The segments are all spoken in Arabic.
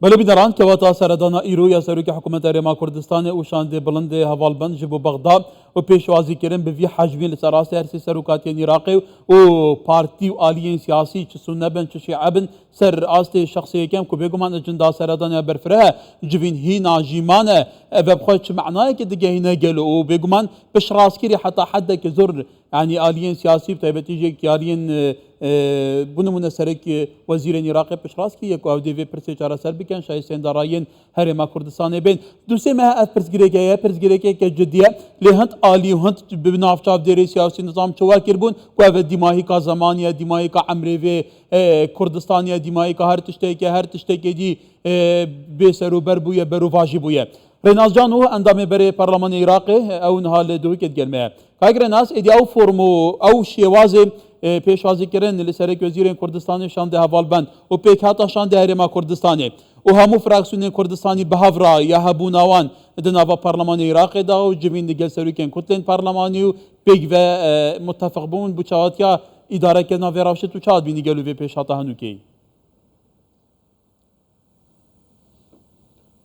بله بیداران که وقتا سردانا ایرو یا سروک حکومت ارما کردستان و شانده بلند هوالبند جبو بغداد و پیشوازی کردن به وی حجمی لسراس هرسی سروکاتی عراقی و پارتی و آلیین سیاسی چه سنه بن چه شیعه بن سر آست شخصی کم که بگمان اجندا سردانا برفره جوین هی ناجیمانه و بخواه چه معناه که دیگه هی نگلو و بگمان بشراس کری حتی حد که زر يعني آليين سياسي بتايبتي جيك آليين بنمونه سرك وزير العراق بشراسكي يكو او ديفي برسيچارا سر بكن شايسين داراين هرما كردستان بين دوسي ما اف برسگريكي كجديه لهنت آلي هنت بناف چاف ديري سياسي نظام چوا كربون كو او دماغي کا زمانيه دماغي کا عمري في كردستانيه دماغي کا هر تشتكي دي بسرو بربويه برو واجبويه رناز جان هو اندام بري برلمان العراقي او نهال دوكت gelmeye کاغر ناس ادي او فرمو او شیوازه پیشوازی کردن لسرک وزیر کردستان شانده هوالبند و پیکاتا شانده هرما کردستانی و همو فراکسیون کردستانی بهافرا یا هبوناوان دناوا پارلمان عراق دا و جبین دیگل سروکن کتلن پارلمانی و پیگ و متفق بون بچات یا اداره کردن و راوشت و چاد بینی گلو و پیشاتا هنوکی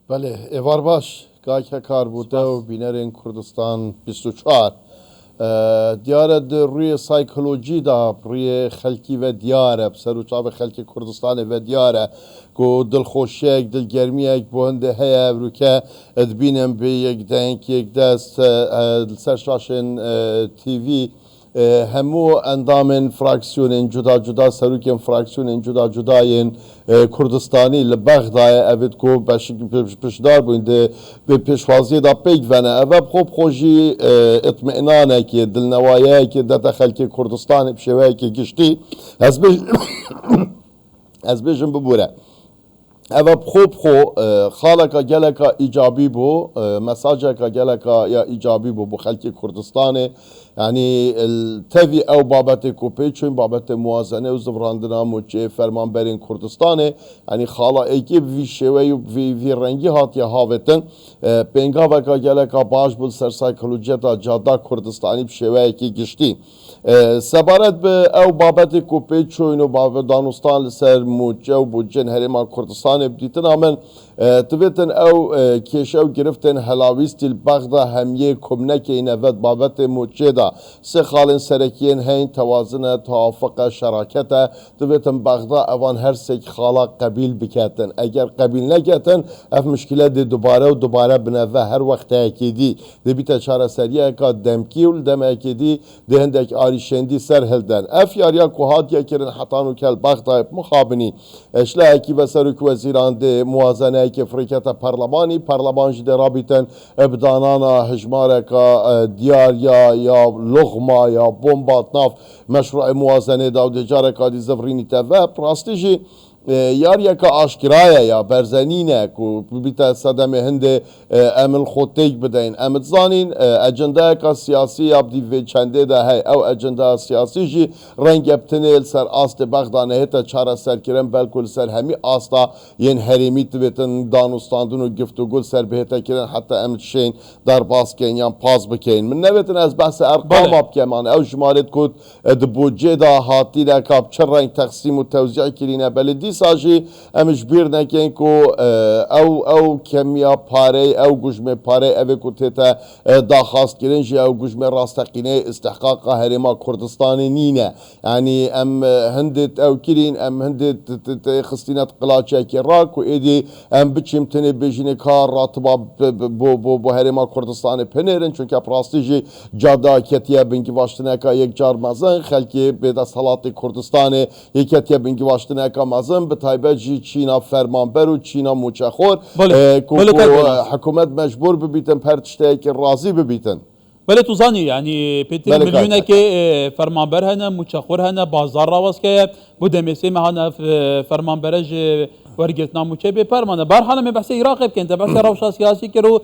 بله ایوار باش که کار بوده و بینرین کردستان 24 دیاره روی سایکولوژی دا روی خلکی و دیاره بسر و چاب خلکی کردستان و دیاره که دلخوشیک دلگرمیک بونده هیا برو که ادبینم به یک دنک یک دست سرشاشن تیوی همو اندامن فراکسیون جدا سروکن فراکسیون جداین کردستانی لبغدای اوید کو پشدار بوده به پیشوازی دا پیگ ونه اوید خوب خوشی اطمئنانه که دلنوایه که داخل که کردستان بشوه که گشتی از بیشم ببوره اوه خوب خالقا گلکا ایجابی بو مساجکا گلکا یا ایجابی بو خلق کردستان یعنی التوی او بابت کوپی چون بابت موازنه و زبراندنا موچه فرمان برین کردستان یعنی خالا ایکی وی شوی و وی رنگی هات یا هاوتن پینگا وکا گلکا باش بول سر سایکولوژیتا جادا کردستانی بشوی ایکی گشتی سبارت به او بابت کوپی چون و بابت دانستان لسر موچه و بوجن هرما کردستان بدیتن آمن تویتن او کش او گرفتن هلاویستی البغدا همیه کمنک این ود بابت موچه دا سه خالن سرکین هین توازن توافق شراکت تویتن بغدا اوان هر سک خالا قبیل بکتن اگر قبیل نکتن اف مشکله دی دوباره بنوه هر وقت اکیدی دی بیت چاره سریه که دمکی و دم اکیدی دی هندک آریشندی سر هلدن اف یاریا کوهات یا کرن حتانو کل بغدا مخابنی اشلا اکی بسرک وزیران دی موازنه که فرکت پارلمان جده رابطن ابدانانا هجماره که دیار یا لغما یا بومبات ناف مشروع موازنه داود جاره که دی زفرینی تفه پراستیجی یار یک آشکرایه یا برزنینه که بیت صدم هنده امل خودتیک بدین امت زانین اجنده که سیاسی ابدی و چنده ده های او اجنده سیاسی جی رنگ ابتنیل سر آست بغدانه هتا چاره سر کرن بلکل سر همی آستا ین حریمی تویتن دانستاندون و گفتگو سر بهتا کرن حتی امت شین در باس کن یا پاس بکن من نویتن از بحث ارقام اب کمان او جمالت کد دبوجه دا هاتی دا کاب چر رنگ تقسیم و توزیع کرینه بلدی ساجی امش بیر نکن کو او کمیا پاره او گوشم پاره او کوتتا داخواست کردن جی او گوشم راستقینه استحقاق هرما کردستان نینه یعنی ام هندت او کرین ام هندت خستینات قلاچه کی راک و ایدی ام بچیم تنه بجینه کار راتبا بو هرما کردستان پنیرن چون که پراستیجی جادا کتیه بنگی واشتنه که یک جار مزن خلکی به دست حالات کردستان یک کتیه بنگی واشتنه که مزن به تایبه جی چینا فرمانبر و چینا موچخور حکومت مجبور ببیتن پرتشته که راضی ببیتن بله تو زانی یعنی پیتر میلیونه که فرمانبر هنه موچخور هنه بازار راوز که بوده میسی مهانه فرمانبرج ورگرتنا موچه به پرمانه برحال می بحث عراق بکن تا بحث روشا سیاسی کرو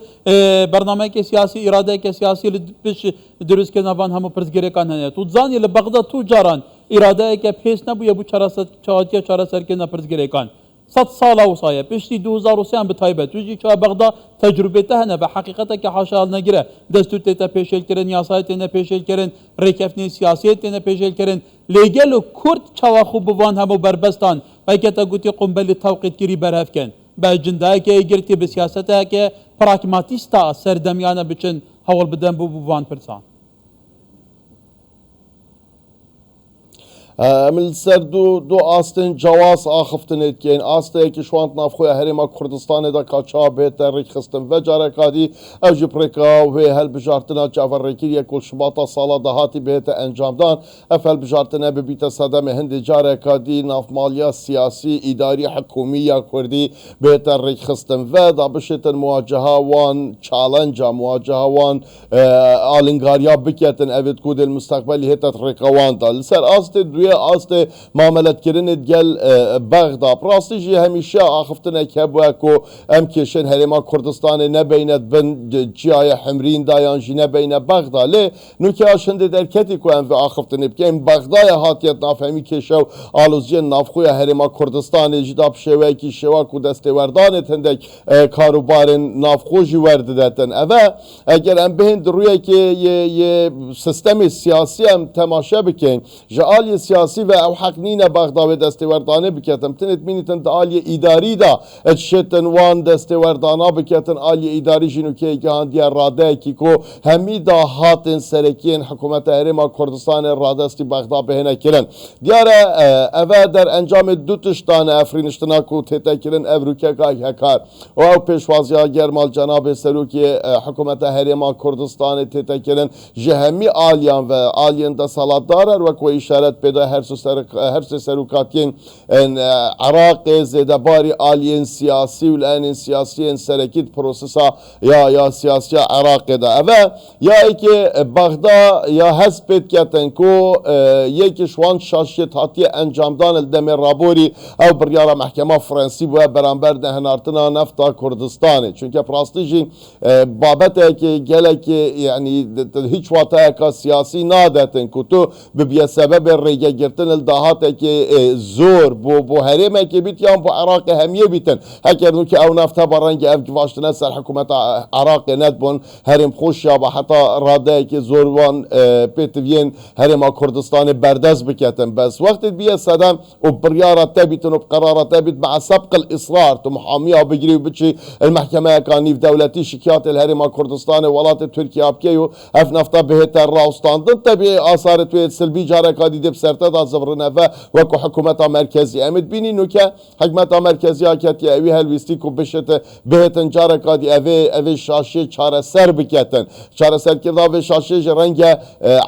برنامه که سیاسی اراده که سیاسی بش درست که نوان همو پرزگیره کن هنه تو زانی لبغداد تو جاران اراده که پیس نبویه بو چاره سر که نپرزگیره کن 100 سال وصايا بشتي 2003 بتايبه توجي كا بغدا تجربته هنا بحقيقته كحاشا نگره دستور تتا پیشل کرن یاسایت نه پیشل کرن ریکفنی سیاست نه پیشل کرن لگل کرد چوا خوب وان همو بربستان بایکتا گوتی قنبل توقیت گیری برهف کن بأجندایەکی گرتی بسیاسەتەیەکێ پراکماتیستا سەردەمیانە بچن هەوڵ بدەن بۆ بوان پرسان. من سر دو آستین جواز آخفتنید که این آسته که شوانت نافخوی هریما کردستان دا کاچا بهتر ریک خستن و جاره کادی او جپریکا و هل بجارتنا جاور ریکیر یک کل شباطا سالا دهاتی بهتر انجام دان افل بجارتنا ببیت صدم هند جاره کادی ناف مالیا سیاسی اداری حکومی یا کردی بهتر ریک خستن و دا بشتن مواجهه وان چالنجا مواجهه وان آلنگاریا بکیتن اوید کود المستقبلی هتت ریکوان دا لسر آسته دوی آست معاملت کردن گل بغداد راستی جی همیشه آخفتن که با کو ام کشن هرما کردستان نبیند بن جای حمرین دایان جی نبین بغداد لی نوکی آشنده در کتی کو ام و آخفتن بکن بغداد هاتیت نافهمی کشو آلوزی نافخوی هرما کردستان جداب شوی کی شوا کو دستوردان تندک کاروبار نافخوجی ورد داتن اوا اگر ام بهند روی که یه سیستم سیاسی ام تماشا بکن جالی سیاسی و او حق نینه بغداد دستوردانه بکتم تنت مینیتن آلی اداری دا اتشتن وان دستوردانه بکتن آلی اداری جنو که گهان دیار راده کی کو همی دا هاتن سرکین حکومت هرما کردستان راده استی بغداد بهنه کرن دیار اوه در انجام دو تشتان افرینشتنا کو تیتا کرن ابروکه که هکار و او پیشوازی ها گرمال جناب سروکی حکومت هرما کردستان تیتا کرن جهمی آلیان و آلیان دا سالات دارر و کو اشارت پیدا هر سروکاتین عراق زدباری آلین سیاسی و الان سیاسی سرکیت پروسسا یا سیاسی عراق دا اوه یا که بغداد یا حسبت کتن کو یکی شوان شاشیت هاتی انجام دان الدم رابوری او بریار محکمه فرانسی و برانبر دهنارتنا نفتا کردستانه چونکه پراستیجی بابت که گله که یعنی هیچ واتا که سیاسی نادتن که تو ببیا سبب ریگه گرتن الدهات که زور بو هرمه که بیت یا بو عراق همیه بیتن هکردو که او نفته برنگ اف گواشتنه سر حکومت عراق ندبون هرم خوش یا با حتی راده که زوروان پیتوین هرم کردستان بردست بکتن بس وقت بیه صدم و بریارت بیتن و بقرارت بیت مع سبق الاصرار تو محامیه بگیری و بچی المحکمه کانیف دولتی شکایات الهرم کردستان ولات ترکیه ابکیو اف نفته بهتر راستاندن طبیعی آثار توی سلبی جاره کادی دب سرته دا زبرنه و کو حکومت مرکزی امید بینی نو که حکومت مرکزی آکتی اوی هلویستی کو بشت بهتن جاره کادی اوی شاشه چاره سر بکتن چاره سر کرده اوی شاشه رنگ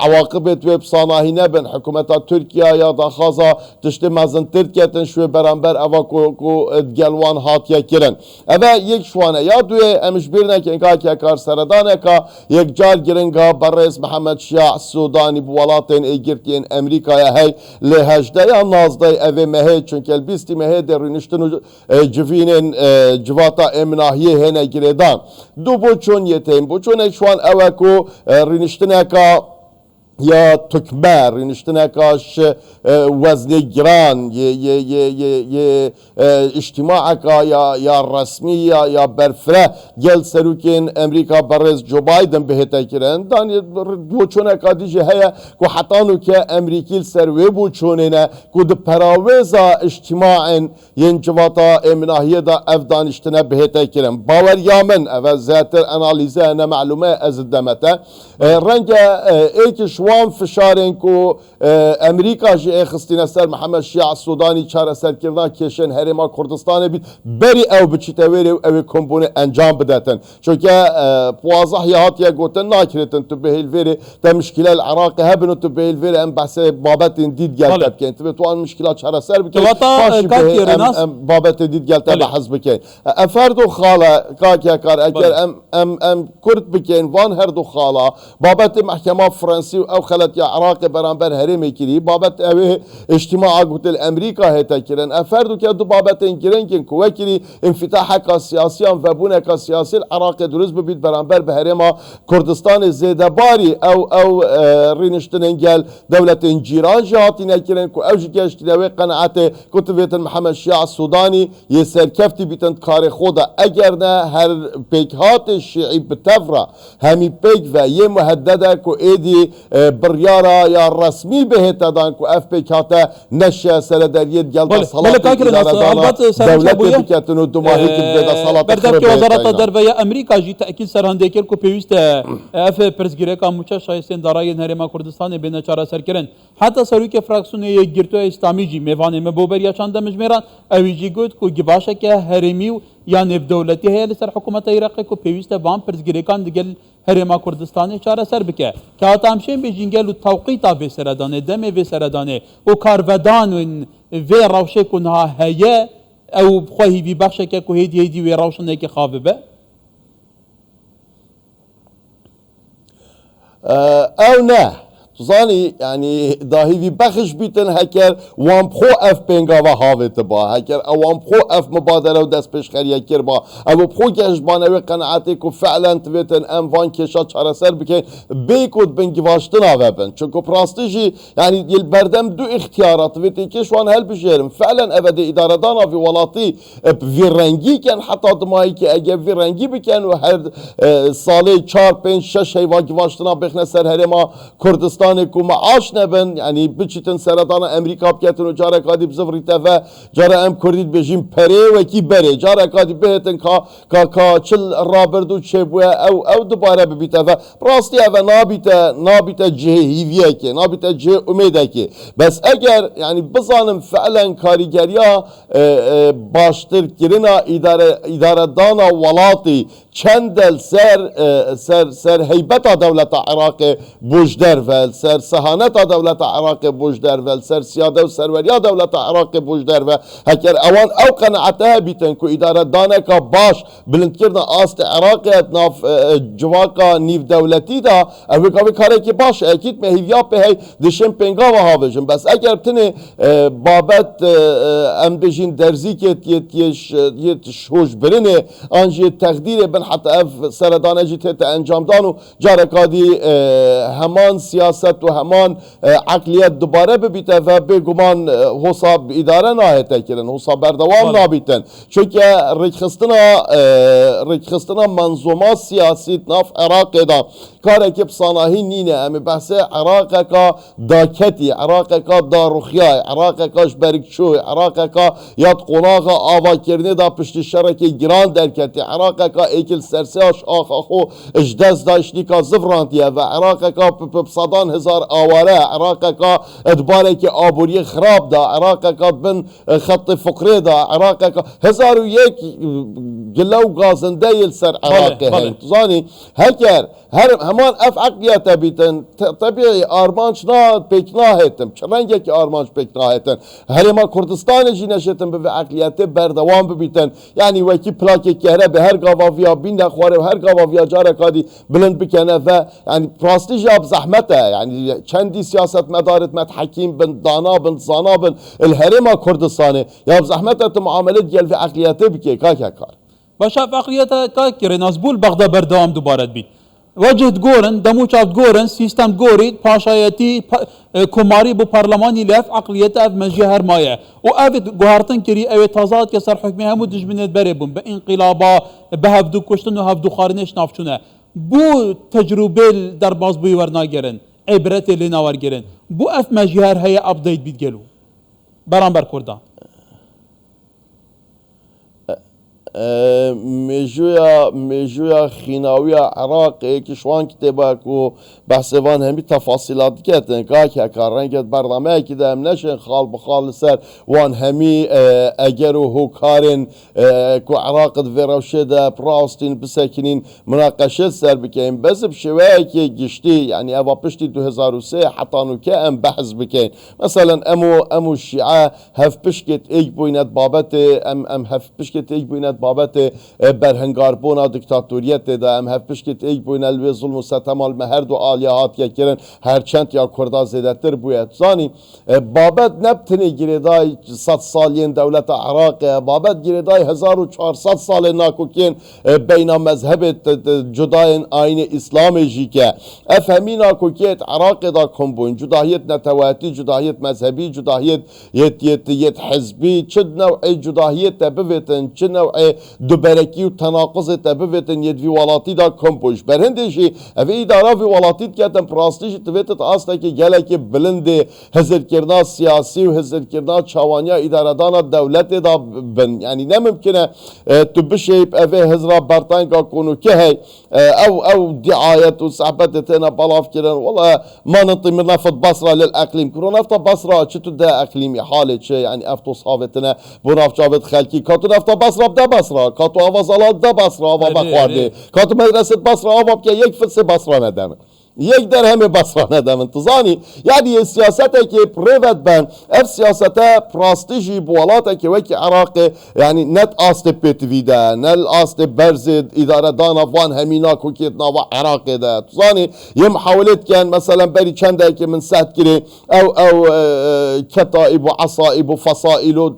عواقب توی بساناهی نبن حکومت ترکیه یا داخازا تشت مزن ترکیتن شوی برانبر اوه کو گلوان هاتیه کرن اوه یک شوانه یا دوی امش بیرنه که انگاه که کار سردانه که یک جار گرنگا بررس محمد شیع سودانی بولاتین ایگرتین امریکای هی لهجده یا نازده اوه مهی چونکه البیستی مهی در رینشتن جوینین جواتا امناهیه هنه گردان دو بوچون یتیم بوچون ایشوان اوه کو رینشتنه که یا تکمر رینشتنکاش وزن گران یه اجتماع کا یا رسمی یا برفره گل سروکین امریکا برز جو بایدن بهتا کرن دانی بوچونه کا دیجه هیا کو حتانو که امریکیل سروی بوچونه نه کو د پراوزا اجتماع ین جواتا امناهیه دا افدانشتنه بهتا کرن باور یامن او زیاتر انالیزه نه معلومه از دمته رنگ ایکش وان فشارن کو امریکا جی خستین سر محمد شیع سودانی چاره سر کردن کشن هرما کردستان بید بری او بچیتویری او کمبونه انجام بداتن چونکه پوازح یهات یا گوتن ناکرتن تو بهیل ویری تا مشکله العراق هبنو تو بهیل ویری ام بحث بابت دید گلت بکن تو تو آن مشکلات چاره سر بکن بابت دید گلت بحث بکن افرد و خاله کاکیا کار اگر ام کرد بکن وان هر دو خاله بابت محکمه فرانسی او خلت یا عراق برانبر هرمی کری بابت اوه اجتماع قلت الامریکا هتا کرن افردو که دو بابت انگرن کن کوه کری انفتاح کا سیاسی و بونه کا سیاسی العراق درست ببید برانبر به هرما کردستان زیدباری او رینشتن انگل دولت انجیران جهاتی نکرن کو اوجی گشتی دوی قناعت کتویت محمد شیع سودانی یه سرکفتی بیتند کار خودا اگر نه هر پیکهات شیعی بتفره همی پیک و یه مهدده کو ایدی بریارا یا رسمی بهت دادن که اف پیکاته نشه سردریت گلد صلاحی اداره دانا دولت بکتن و دماهی که بده صلاحی بردك وزارة الدربية أمريكا جي تأكيد سرهندي كيركو بيوست اف برزگیرکا موچا شایستین دارای هرما کردستان بین چارا سرکرن حتی سروک فراکسیون یگرتو اسلامی جی میوان مبوبریا چند مجمران اویجی گوت کو گباشه که هرمیو یا نف دولتی هي لسر حکومت عراق کو بيوست وان برزگیرکان دگل هرما کردستان چارا سر بکه که آتامشین بیجینگل و توقیتا به سردانه دم به سردانه و کارودان و روشه کنها هيا او خوهی بی بخشه که که هیدی و روشنه که خوابه به او نه تزانی يعني داهي بخش بيتن هكر وان بخو اف بينغا و هاوت با هكر او وان بخو اف مبادره و دست پیش خريه كر با او بخو گشبانه و قناعتي كو فعلا تبيتن ام وان كشا چاره سر بكن بيكود بنگواشتنا و بن چونكو براستيجي يعني يل بردم دو اختيارات بيتي كش وان هل بجيرم فعلا ابدا اداره دانا في ولاتي في رنگي كان حتى دماغي كي اگه في رنگي بكن و هر ساله 4 5 6 هيوا گواشتنا بخنه سر هرما كردستان کو معاش نبن يعني بچتن سردان امريكا بكتن و جاره قادي بزفري تفا جاره ام كرديد بجيم پري وكي بري جاره قادي بهتن کا چل رابردو چبوه او دوباره ببيتفا براستي اوا نابيتا جهيويه كي نابيتا جه اميده كي بس اگر يعني بزانم فعلا كاريگريا باشتر كرنا اداره دانا ولاتي چندل سر هيبت دولت عراق بوجدر ول سر سهانت دولت عراق بوجدر ول سر سياده و سروريا دولت عراق بوجدر و هكر اوان او قناعته بيتن كو اداره دانك باش بلند كرنا آست عراق ناف جواكا نيف دولتي دا او كاوي كاره كي باش اكيد مهيويا به دشم پنگا و هاوجن بس اگر بتنه بابت ام بجين درزي كت يت شوش برنه انجي تقدير بن حتى اف سردانه جيت انجام دانو جاركادي همان سیاست و همان عقلیت دوباره ببیته و بگمان حساب اداره ناهته کرن حساب بردوام نابیتن چون که رکخستنا منظومه سیاسی ناف عراق دا کار که بصاناهی نینه امی بحث عراق کا داکتی عراق کا داروخیا عراق کاش برگشوی عراق کا یاد قناغ آوا کرنه دا پشت شرکی گران درکتی عراق کا ایکل سرساش آخا خو اجدز داشتی کا زفرانتیه و عراق کا بصدان هزار آواره عراق کا ادباره که آبوری خراب دا عراق کا بن خط فقره دا عراق کا 1001 گلو گازنده یل سر عراق هین تزانی هکر همان اف عقلیت بیتن طبیعی آرمانش نا پیکنا هیتم چرنگه که آرمانش پیکنا هیتن هرما کردستان جی نشتن به عقلیت بردوام ببیتن یعنی وکی پلاک کهره به هر گاواویا بین نخواره و هر گاواویا جاره کادی بلند بکنه و يعني براستيج اب زحمته يعني چندي سياسة مدارت متحكيم بن دانا بن زانا بن الهرم كردستاني يا زحمته معاملات ديال في عقلياته بكي كاكا كار باشا في عقليته كاكر نازبول بغدا بردوام دوباره بيت وجهت گورن دمو چاف گورن سیستم گورید پاشایتی کماری بو پارلمانی لف عقلیت اف مجهر مایه و اوید گوهرتن کری اوید تازاد که سر حکمی همو دجمنت بره بون به انقلابا به هفدو کشتن و هفدو خارنش نافچونه بو تجربه در باز بوی ورنا گرن عبرت لینا ور گرن بو اف مجهر هی ابدیت بید گلو برانبر کردان مجویا خیناویا عراق که شوان کتابه کو بحثوان همی تفاصیلات کتن که کارنگت برنامه که دم نشن خال بخال سر وان همی اگر و هوکارن کو عراق دفروشه ده براستین بسکنین مناقشه سر بکن بس بشوه که گشتی یعنی اوا پشتی 2003 حتانو که ام بحث بکن مثلا امو شیعه هف پشکت ایک بوینت بابت ام هف پشکت ایک بوینت بابت برهنگاربونا دکتاتوریت ده ام هف پشکت ایک بوین الوی ظلم و ستم المهرد و آلیهات که کرن هرچند یا کردا زیدتر بوید زانی بابت نبتنی گریدای 100 سالین دولت عراق بابت گریدای 1400 سال ناکوکین بین مذهب جداین آین اسلام جی که افهمی ناکوکیت عراق دا کن بوین جداهیت نتواتی جداهیت مذهبی جداهیت یت حزبی چه نوعی جداهیت بویتن چه نوعی دوبرکی و تناقض تبویتن یدوی ولاتی دا کمپوش برهندشی اوی اداره وی والاتیت کتن پراستیش تویتت آستا که گله که بلند هزر کرنا سیاسی و هزر کرنا چوانیا اداره دانا دولت دا بن یعنی نممکنه تو بشیب اوی هزرا برطان کا کنو که هی او دعایت و صحبت تینا بلاف کرن والله ما ننطي من نفط بصرة للأقليم كرو نفط بصرة چتو ده أقليمي حالة چه يعني افتو صحابتنا بناف جابت خلقي كاتو نفط بصرة بده بصرة كاتو آوازالات ده بصرة آوا بخوارده كاتو مدرسة بصرة آوا بكي یک فلسه بصرة ندامه یک درهم بصره ندم انتظانی یعنی سیاسته که پریوت بن اف سیاسته پراستیجی بولاته که وکی عراق یعنی نت آست پیتویده نل آست برزد اداره دانا وان همینا کوکیت نوا عراق ده تظانی یه محاولت کن مثلا بری چنده که من سهد کری او کتائب و عصائب و فصائل و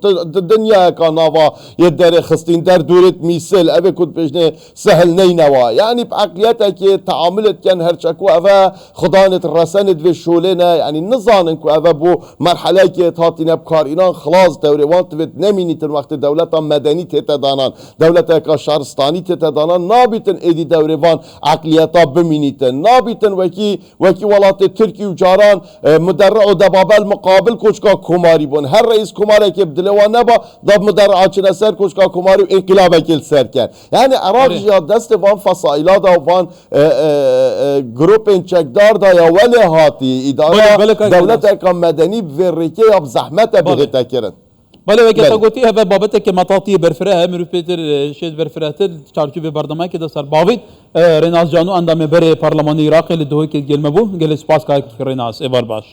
دنیا که نوا یه در خستین در دورت میسل اوه کد بجنه سهل نینوا یعنی بعقلیته که تعاملت کن هرچکو خدا نترسند و شولنا يعني نظانن كو أبا بو مرحلة كي تاتينا بكارينان خلاص دوري وان تفت نمينيتن وقت دولتا مدني تتدانان دولتا كشارستاني تتدانان نابتن ايدي دوري وان عقليتا بمينيتن نابتن وكي ولات تركي وجاران مدرع و دبابل مقابل كوشكا كوماري بون هر رئيس كوماري كي بدلوان نبا داب مدرع چنا سر كوشكا كوماري و انقلابه كل سر كان يعني عراق جا دست وان فصائلا دا وان گروپ چکدار دا یا ولی هاتی اداره دولت اکام مدنی بفریکی اب زحمت بغیتا کرد بله وکی تا گوتی هفه بابت که مطاطی برفره مروف پیتر شید برفره چارچوب برنامه که دا سر باوید رناز جانو اندام بره پارلمان عراقی لدوه که گلمه بو گل سپاس که رناز ایوار باش